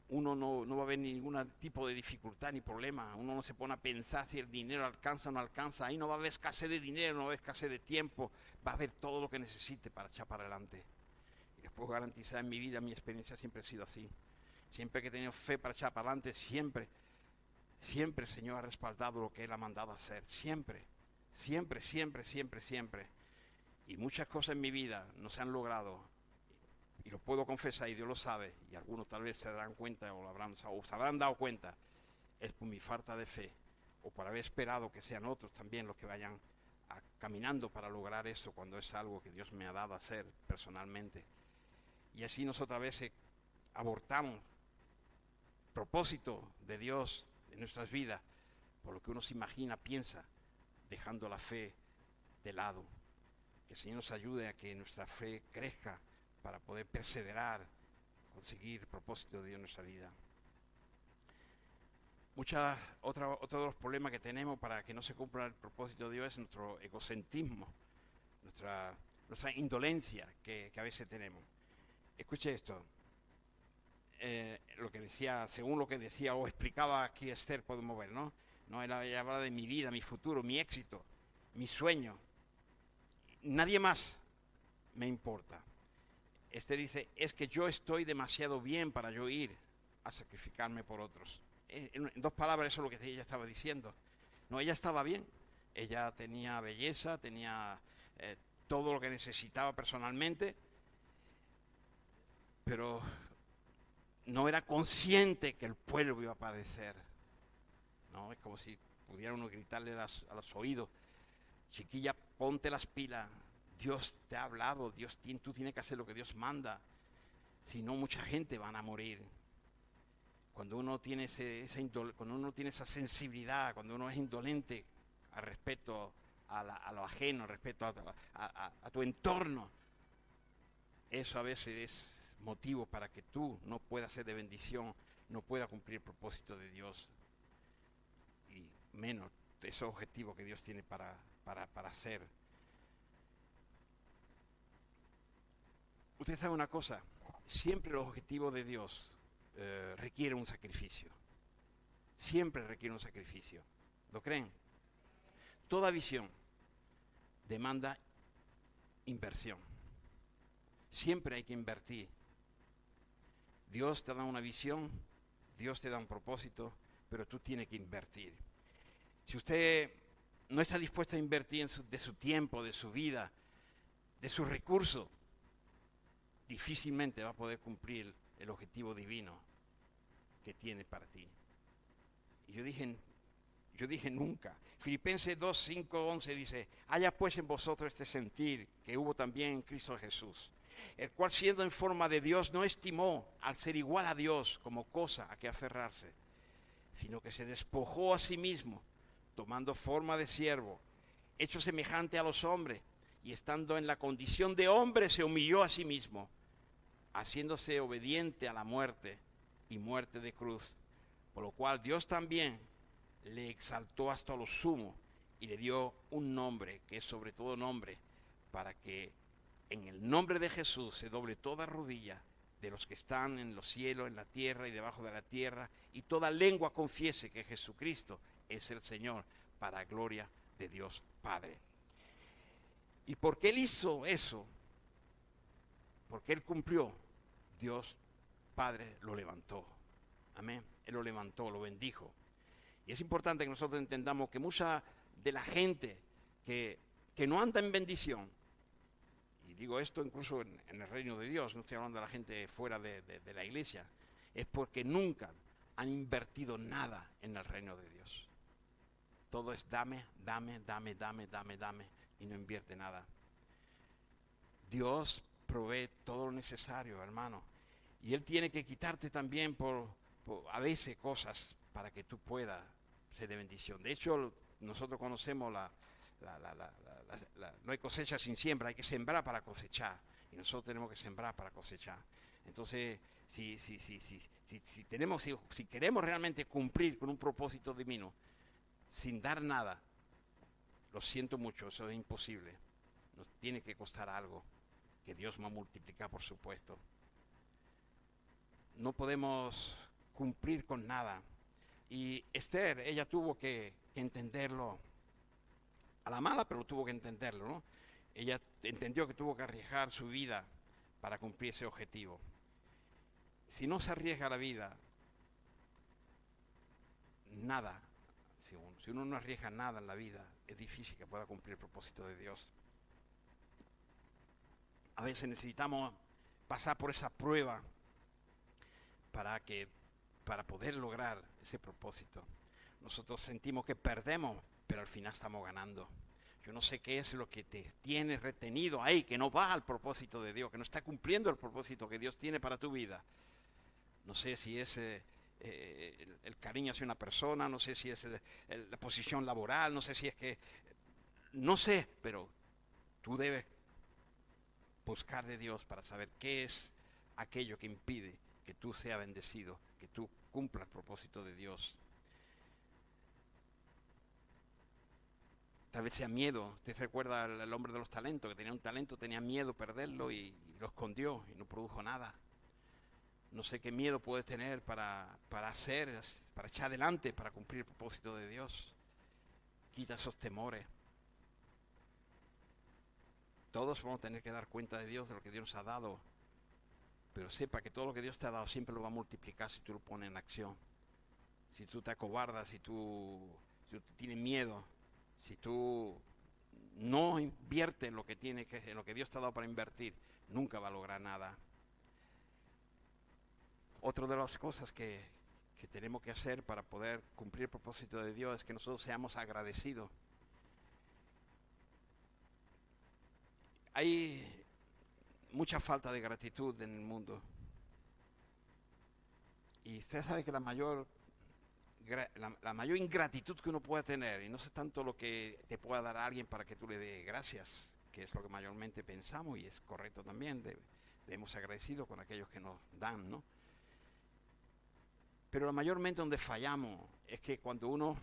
uno no va a ver ningún tipo de dificultad ni problema. Uno no se pone a pensar si el dinero alcanza o no alcanza. Ahí no va a haber escasez de dinero, no va a haber escasez de tiempo. Va a haber todo lo que necesite para echar para adelante. Y les puedo garantizar, en mi vida, mi experiencia siempre ha sido así. Siempre que he tenido fe para echar para adelante, siempre el Señor ha respaldado lo que Él ha mandado a hacer. Siempre. Y muchas cosas en mi vida no se han logrado. Y lo puedo confesar, y Dios lo sabe, y algunos tal vez se darán cuenta o se habrán dado cuenta, es por mi falta de fe, o por haber esperado que sean otros también los que vayan caminando para lograr eso, cuando es algo que Dios me ha dado a hacer personalmente. Y así nosotros a veces abortamos propósito de Dios en nuestras vidas, por lo que uno se imagina, piensa, dejando la fe de lado. Que el Señor nos ayude a que nuestra fe crezca, para poder perseverar, conseguir el propósito de Dios en nuestra vida. Otro de los problemas que tenemos para que no se cumpla el propósito de Dios es nuestro egocentrismo, nuestra indolencia que a veces tenemos. Escuche esto, según lo que decía o explicaba aquí Esther, podemos ver, ¿no? Ella hablaba de mi vida, mi futuro, mi éxito, mi sueño. Nadie más me importa. Dice, es que yo estoy demasiado bien para yo ir a sacrificarme por otros. En dos palabras, eso es lo que ella estaba diciendo. No, ella estaba bien. Ella tenía belleza, tenía todo lo que necesitaba personalmente, pero no era consciente que el pueblo iba a padecer. No, es como si pudiera uno gritarle a los oídos, chiquilla, ponte las pilas. Dios te ha hablado, tú tienes que hacer lo que Dios manda. Si no, mucha gente van a morir. Cuando uno tiene esa sensibilidad, cuando uno es indolente al respecto a lo ajeno, al respecto a tu entorno, eso a veces es motivo para que tú no puedas ser de bendición, no puedas cumplir el propósito de Dios, y menos esos objetivos que Dios tiene para hacer. Usted sabe una cosa, siempre los objetivos de Dios requieren un sacrificio. Siempre requiere un sacrificio. ¿Lo creen? Toda visión demanda inversión. Siempre hay que invertir. Dios te da una visión, Dios te da un propósito, pero tú tienes que invertir. Si usted no está dispuesto a invertir de su tiempo, de su vida, de sus recursos, difícilmente va a poder cumplir el objetivo divino que tiene para ti. Y yo dije nunca. Filipenses 2, 5, 11 dice, haya pues en vosotros este sentir que hubo también en Cristo Jesús, el cual siendo en forma de Dios no estimó al ser igual a Dios como cosa a que aferrarse, sino que se despojó a sí mismo, tomando forma de siervo, hecho semejante a los hombres, y estando en la condición de hombre se humilló a sí mismo, haciéndose obediente a la muerte y muerte de cruz, por lo cual Dios también le exaltó hasta lo sumo y le dio un nombre que es sobre todo nombre, para que en el nombre de Jesús se doble toda rodilla de los que están en los cielos, en la tierra y debajo de la tierra, y toda lengua confiese que Jesucristo es el Señor, para gloria de Dios Padre. ¿Y por qué Él hizo eso? Porque Él cumplió. Dios Padre lo levantó. Amén. Él lo levantó, lo bendijo. Y es importante que nosotros entendamos que mucha de la gente que no anda en bendición, y digo esto incluso en el reino de Dios, no estoy hablando de la gente fuera de la iglesia, es porque nunca han invertido nada en el reino de Dios. Todo es dame, dame, dame, dame, dame, dame, y no invierte nada. Dios provee todo lo necesario, hermano. Y Él tiene que quitarte también por a veces cosas para que tú puedas ser de bendición. De hecho, nosotros conocemos no hay cosecha sin siembra, hay que sembrar para cosechar. Y nosotros tenemos que sembrar para cosechar. Entonces, si queremos realmente cumplir con un propósito divino, sin dar nada, lo siento mucho, eso es imposible. Nos tiene que costar algo, que Dios va a multiplicar, por supuesto. No podemos cumplir con nada. Y Esther, ella tuvo que entenderlo a la mala, pero tuvo que entenderlo, ¿no? Ella entendió que tuvo que arriesgar su vida para cumplir ese objetivo. Si no se arriesga la vida, nada, si uno no arriesga nada en la vida, es difícil que pueda cumplir el propósito de Dios. A veces necesitamos pasar por esa prueba para poder lograr ese propósito. Nosotros sentimos que perdemos, pero al final estamos ganando. Yo no sé qué es lo que te tiene retenido ahí, que no va al propósito de Dios, que no está cumpliendo el propósito que Dios tiene para tu vida. No sé si es el cariño hacia una persona, no sé si es la posición laboral, no sé si es que... No sé, pero tú debes buscar de Dios para saber qué es aquello que impide que tú seas bendecido, que tú cumplas el propósito de Dios. Tal vez sea miedo. Usted se recuerda al hombre de los talentos, que tenía un talento, tenía miedo de perderlo y lo escondió y no produjo nada. No sé qué miedo puedes tener para echar adelante, para cumplir el propósito de Dios. Quita esos temores. Todos vamos a tener que dar cuenta de Dios, de lo que Dios nos ha dado. Pero sepa que todo lo que Dios te ha dado siempre lo va a multiplicar si tú lo pones en acción. Si tú te acobardas, si tú tienes miedo, si tú no inviertes en lo que en lo que Dios te ha dado para invertir, nunca va a lograr nada. Otra de las cosas que tenemos que hacer para poder cumplir el propósito de Dios es que nosotros seamos agradecidos. Hay mucha falta de gratitud en el mundo. Y usted sabe que la mayor ingratitud que uno puede tener, y no sé tanto lo que te pueda dar a alguien para que tú le des gracias, que es lo que mayormente pensamos y es correcto también, debemos ser agradecidos con aquellos que nos dan, ¿no? Pero mayormente donde fallamos es que cuando uno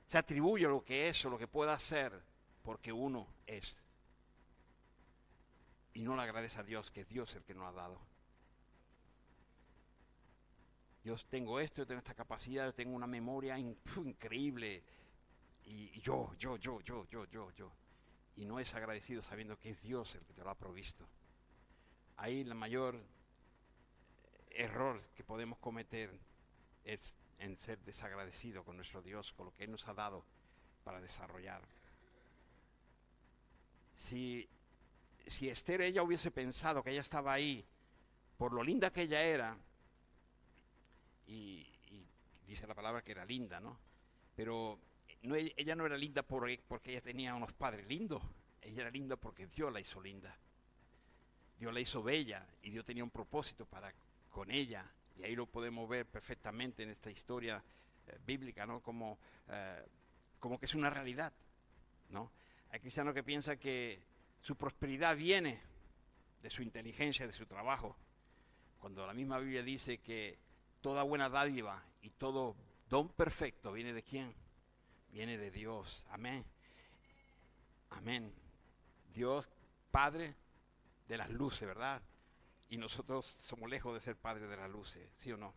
se atribuye lo que es o lo que pueda hacer porque uno es, y no le agradece a Dios, que es Dios el que nos ha dado. Yo tengo esto, yo tengo esta capacidad, yo tengo una memoria increíble. Y yo. Y no es agradecido sabiendo que es Dios el que te lo ha provisto. Ahí el mayor error que podemos cometer es en ser desagradecido con nuestro Dios, con lo que Él nos ha dado para desarrollar. Si Esther, ella hubiese pensado que ella estaba ahí por lo linda que ella era, y dice la palabra que era linda, ¿no? Pero ella no era linda porque ella tenía unos padres lindos. Ella era linda porque Dios la hizo linda. Dios la hizo bella y Dios tenía un propósito con ella. Y ahí lo podemos ver perfectamente en esta historia bíblica, ¿no? Como que es una realidad, ¿no? Hay cristianos que piensan que su prosperidad viene de su inteligencia, de su trabajo, cuando la misma Biblia dice que toda buena dádiva y todo don perfecto viene de ¿quién? Viene de Dios. Amén. Amén. Dios, Padre de las luces, ¿verdad? Y nosotros somos lejos de ser padres de las luces, ¿sí o no?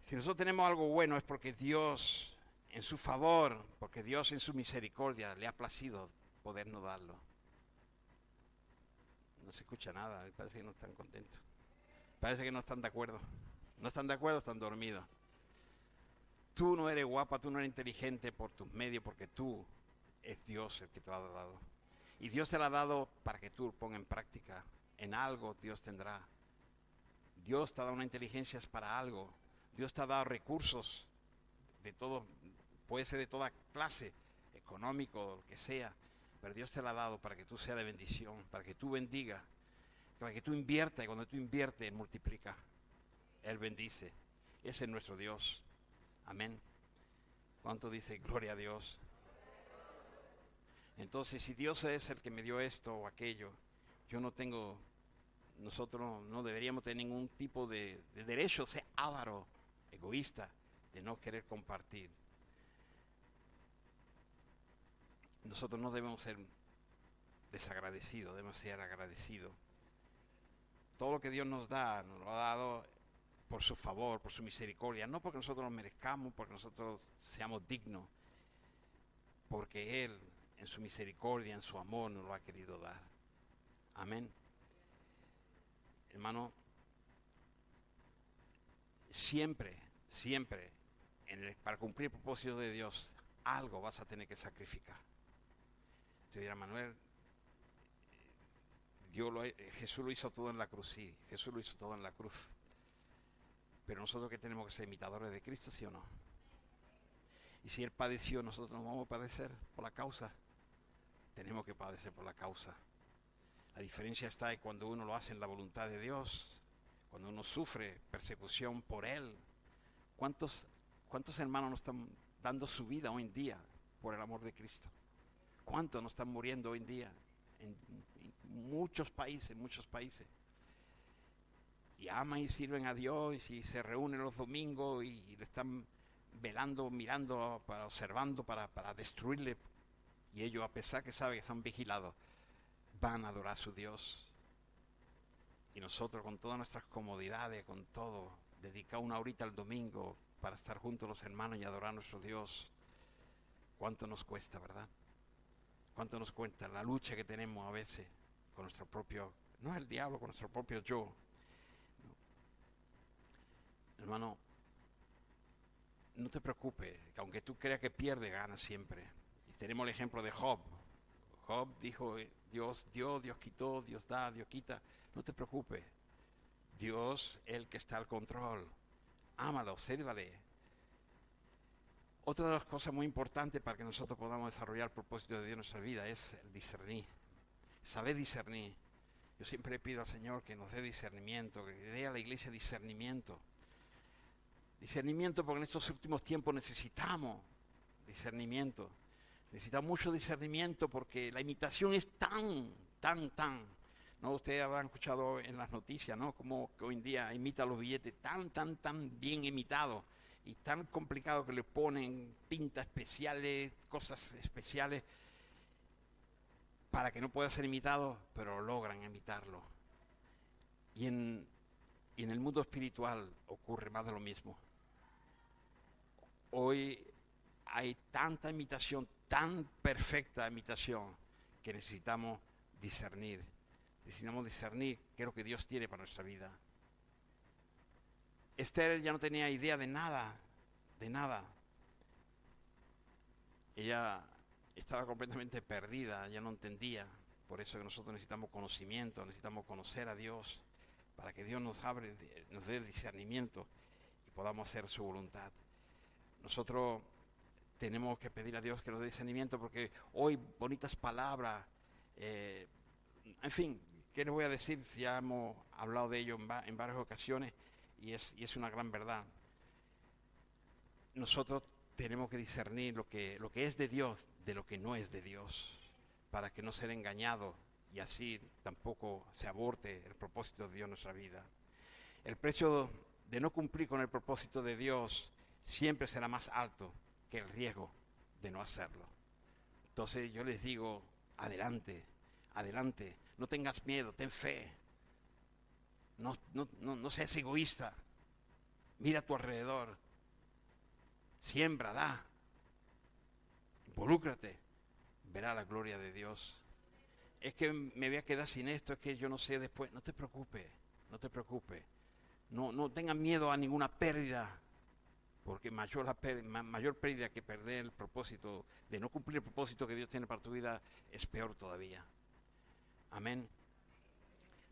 Si nosotros tenemos algo bueno es porque Dios, en su favor, porque Dios en su misericordia le ha placido podernos darlo. No se escucha nada, parece que no están contentos. Parece que no están de acuerdo. No están de acuerdo, están dormidos. Tú no eres guapa, tú no eres inteligente por tus medios, porque tú es Dios el que te lo ha dado. Y Dios te lo ha dado para que tú lo pongas en práctica. En algo Dios tendrá Dios te ha dado una inteligencia para algo. Dios te ha dado recursos de todo, puede ser de toda clase, económico, lo que sea, pero Dios te la ha dado para que tú seas de bendición, para que tú bendigas, para que tú inviertas, y cuando tú inviertes, Él multiplica, Él bendice. Ese es nuestro Dios. Amén. ¿Cuánto dice gloria a Dios? Entonces, si Dios es el que me dio esto o aquello, yo no tengo, nosotros no deberíamos tener ningún tipo de derecho a ser avaro, egoísta, de no querer compartir. Nosotros no debemos ser desagradecidos, debemos ser agradecidos. Todo lo que Dios nos da, nos lo ha dado por su favor, por su misericordia, no porque nosotros lo merezcamos, porque nosotros seamos dignos, porque Él en su misericordia, en su amor nos lo ha querido dar. Amén. Hermano, siempre, siempre, para cumplir el propósito de Dios, algo vas a tener que sacrificar. Te dirá, Manuel, Jesús lo hizo todo en la cruz, sí, Jesús lo hizo todo en la cruz. Pero nosotros que tenemos que ser imitadores de Cristo, ¿sí o no? Y si Él padeció, nosotros no vamos a padecer por la causa. Tenemos que padecer por la causa. La diferencia está en cuando uno lo hace en la voluntad de Dios, cuando uno sufre persecución por Él. ¿Cuántos hermanos nos están dando su vida hoy en día por el amor de Cristo? ¿Cuántos nos están muriendo hoy en día? En muchos países. Y aman y sirven a Dios y se reúnen los domingos y le están velando, mirando, observando para destruirle. Y ellos, a pesar que saben que están vigilados, van a adorar a su Dios. Y nosotros con todas nuestras comodidades, con todo, dedicar una horita al domingo para estar juntos a los hermanos y adorar a nuestro Dios. ¿Cuánto nos cuesta, verdad? ¿Cuánto nos cuesta la lucha que tenemos a veces con nuestro propio, no es el diablo, con nuestro propio yo? No. Hermano, no te preocupes, que aunque tú creas que pierde, gana siempre. Y tenemos el ejemplo de Job. Job dijo, Dios dio, Dios quitó, Dios da, Dios quita. No te preocupes, Dios es el que está al control. Ámalo, sírvale. Otra de las cosas muy importantes para que nosotros podamos desarrollar el propósito de Dios en nuestra vida es el discernir. Saber discernir. Yo siempre le pido al Señor que nos dé discernimiento, que le dé a la iglesia discernimiento. Discernimiento porque en estos últimos tiempos necesitamos discernimiento. Necesitamos mucho discernimiento porque la imitación es tan. ¿No? Ustedes habrán escuchado en las noticias, ¿no? Como que hoy en día imita los billetes tan bien imitados y tan complicado que le ponen tintas especiales, cosas especiales para que no pueda ser imitado, pero logran imitarlo. Y en el mundo espiritual ocurre más de lo mismo. Hoy hay tanta imitación, tan perfecta imitación, que necesitamos discernir. Necesitamos discernir qué es lo que Dios tiene para nuestra vida. Esther ya no tenía idea de nada. Ella estaba completamente perdida, ya no entendía. Por eso que nosotros necesitamos conocimiento, necesitamos conocer a Dios, para que Dios nos dé discernimiento y podamos hacer su voluntad. Nosotros tenemos que pedir a Dios que nos dé discernimiento porque hoy bonitas palabras, en fin, ¿qué les voy a decir si ya hemos hablado de ello en varias ocasiones y es una gran verdad? Nosotros tenemos que discernir lo que es de Dios de lo que no es de Dios, para que no ser engañados y así tampoco se aborte el propósito de Dios en nuestra vida. El precio de no cumplir con el propósito de Dios siempre será más alto que el riesgo de no hacerlo. Entonces yo les digo, adelante, no tengas miedo, ten fe, no seas egoísta, mira a tu alrededor, siembra, da, involúcrate, verá la gloria de Dios. Es que me voy a quedar sin esto, es que yo no sé después. No te preocupes. No tengas miedo a ninguna pérdida, porque mayor pérdida que perder el propósito, de no cumplir el propósito que Dios tiene para tu vida, es peor todavía. Amén.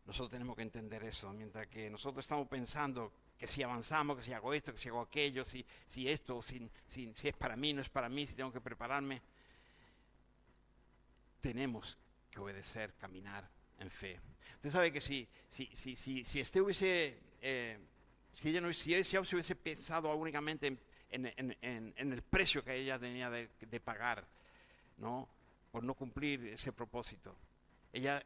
Nosotros tenemos que entender eso. Mientras que nosotros estamos pensando que si avanzamos, que si hago esto, que si hago aquello, si esto, si es para mí, no es para mí, si tengo que prepararme, tenemos que obedecer, caminar en fe. Usted sabe que si este hubiese, si ella se hubiese pensado únicamente en el precio que ella tenía de pagar, ¿no? Por no cumplir ese propósito. Ella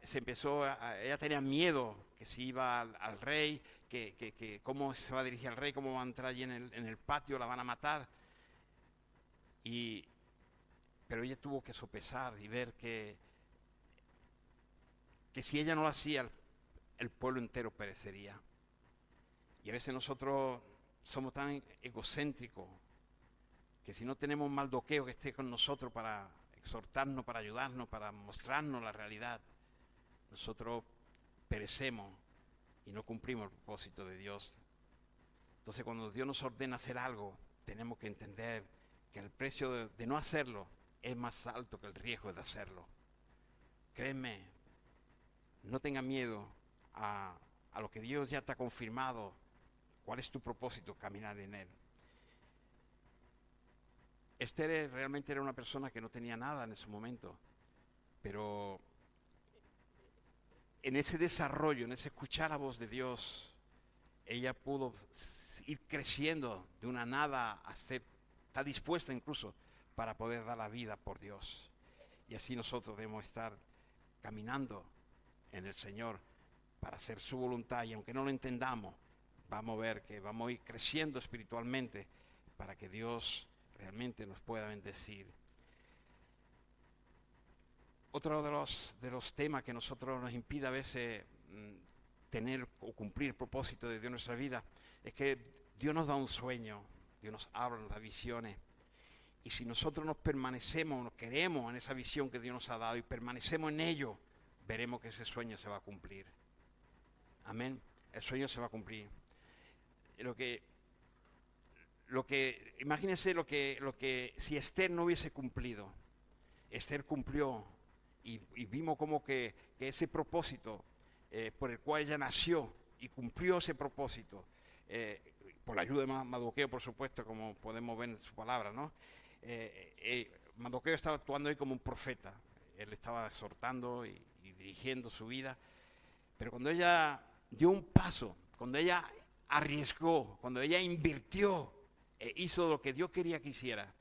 tenía miedo que si iba al rey, que cómo se va a dirigir al rey, cómo va a entrar allí en el patio, la van a matar. Pero ella tuvo que sopesar y ver que si ella no lo hacía, el pueblo entero perecería. Y a veces nosotros somos tan egocéntricos que si no tenemos un Mardoqueo que esté con nosotros para exhortarnos, para ayudarnos, para mostrarnos la realidad, nosotros perecemos y no cumplimos el propósito de Dios. Entonces, cuando Dios nos ordena hacer algo, tenemos que entender que el precio de no hacerlo es más alto que el riesgo de hacerlo. Créeme, no tenga miedo a lo que Dios ya te ha confirmado. ¿Cuál es tu propósito? Caminar en Él. Esther realmente era una persona que no tenía nada en ese momento, pero en ese desarrollo, en ese escuchar la voz de Dios, ella pudo ir creciendo de una nada a ser, está dispuesta incluso para poder dar la vida por Dios. Y así nosotros debemos estar caminando en el Señor para hacer su voluntad, y aunque no lo entendamos, vamos a ver que vamos a ir creciendo espiritualmente para que Dios realmente nos pueda bendecir. Otro de los temas que nosotros nos impide a veces tener o cumplir el propósito de Dios en nuestra vida es que Dios nos da un sueño, Dios nos habla, nos da visiones. Y si nosotros nos permanecemos, nos queremos en esa visión que Dios nos ha dado y permanecemos en ello, veremos que ese sueño se va a cumplir. Amén. El sueño se va a cumplir. Imagínense lo que si Esther no hubiese cumplido. Esther cumplió y vimos como que ese propósito por el cual ella nació y cumplió ese propósito, por la ayuda de Mardoqueo, por supuesto, como podemos ver en su palabra, ¿no? Mardoqueo estaba actuando ahí como un profeta. Él estaba exhortando y dirigiendo su vida. Pero cuando ella dio un paso, cuando ella arriesgó, cuando ella invirtió, hizo lo que Dios quería que hiciera,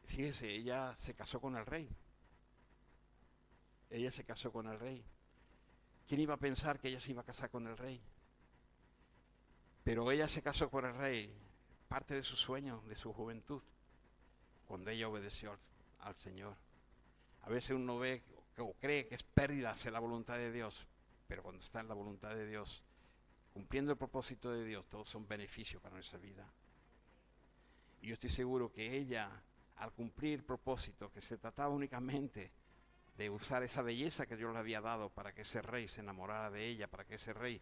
fíjese, ella se casó con el rey. Ella se casó con el rey. ¿Quién iba a pensar que ella se iba a casar con el rey? Pero ella se casó con el rey, parte de su sueño, de su juventud, cuando ella obedeció al Señor. A veces uno ve o cree que es pérdida hacer la voluntad de Dios, pero cuando está en la voluntad de Dios, cumpliendo el propósito de Dios, todos son beneficios para nuestra vida. Y yo estoy seguro que ella, al cumplir el propósito, que se trataba únicamente de usar esa belleza que Dios le había dado para que ese rey se enamorara de ella, para que ese rey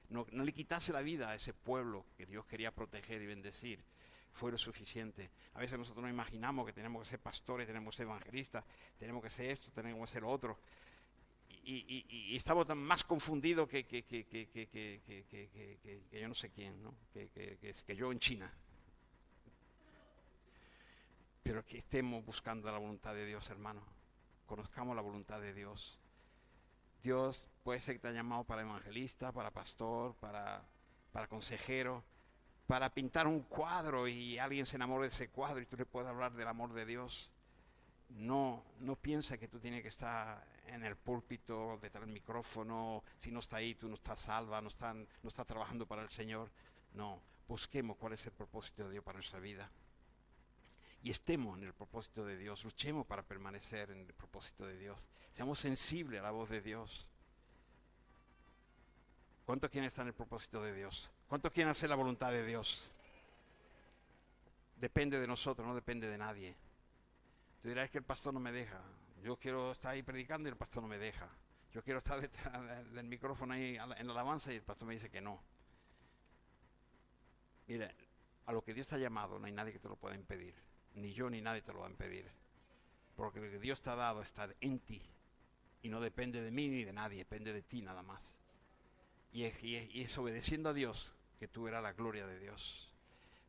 no le quitase la vida a ese pueblo que Dios quería proteger y bendecir, fue lo suficiente. A veces nosotros nos imaginamos que tenemos que ser pastores, tenemos que ser evangelistas, tenemos que ser esto, tenemos que ser lo otro. Y estamos tan más confundidos que yo no sé quién, ¿no? que yo en China. Pero que estemos buscando la voluntad de Dios, hermano. Conozcamos la voluntad de Dios. Dios puede ser que te haya llamado para evangelista, para pastor, para consejero, para pintar un cuadro y alguien se enamore de ese cuadro y tú le puedes hablar del amor de Dios. No piensa que tú tienes que estar en el púlpito, detrás del micrófono. Si no está ahí, tú no estás salva, no estás trabajando para el Señor. No, busquemos cuál es el propósito de Dios para nuestra vida. Y estemos en el propósito de Dios, luchemos para permanecer en el propósito de Dios. Seamos sensibles a la voz de Dios. ¿Cuántos quieren estar en el propósito de Dios? ¿Cuántos quieren hacer la voluntad de Dios? Depende de nosotros, no depende de nadie. Tú dirás, es que el pastor no me deja. Yo quiero estar ahí predicando y el pastor no me deja. Yo quiero estar detrás del micrófono ahí en la alabanza y el pastor me dice que no. Mira, a lo que Dios te ha llamado no hay nadie que te lo pueda impedir. Ni yo ni nadie te lo va a impedir. Porque lo que Dios te ha dado está en ti. Y no depende de mí ni de nadie, depende de ti nada más. Y es obedeciendo a Dios que tú verás la gloria de Dios.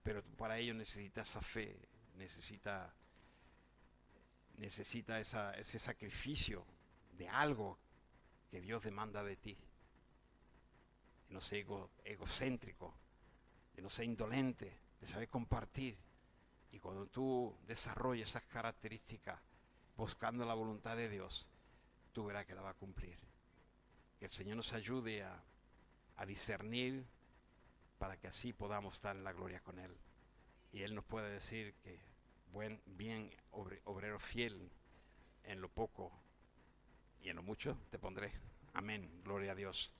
Pero para ello necesitas esa fe, necesita ese sacrificio de algo que Dios demanda de ti. De no ser egocéntrico, de no ser indolente, de saber compartir. Y cuando tú desarrolles esas características buscando la voluntad de Dios, tú verás que la va a cumplir. Que el Señor nos ayude a discernir para que así podamos estar en la gloria con Él. Y Él nos puede decir que bien obrero fiel en lo poco y en lo mucho te pondré. Amén. Gloria a Dios.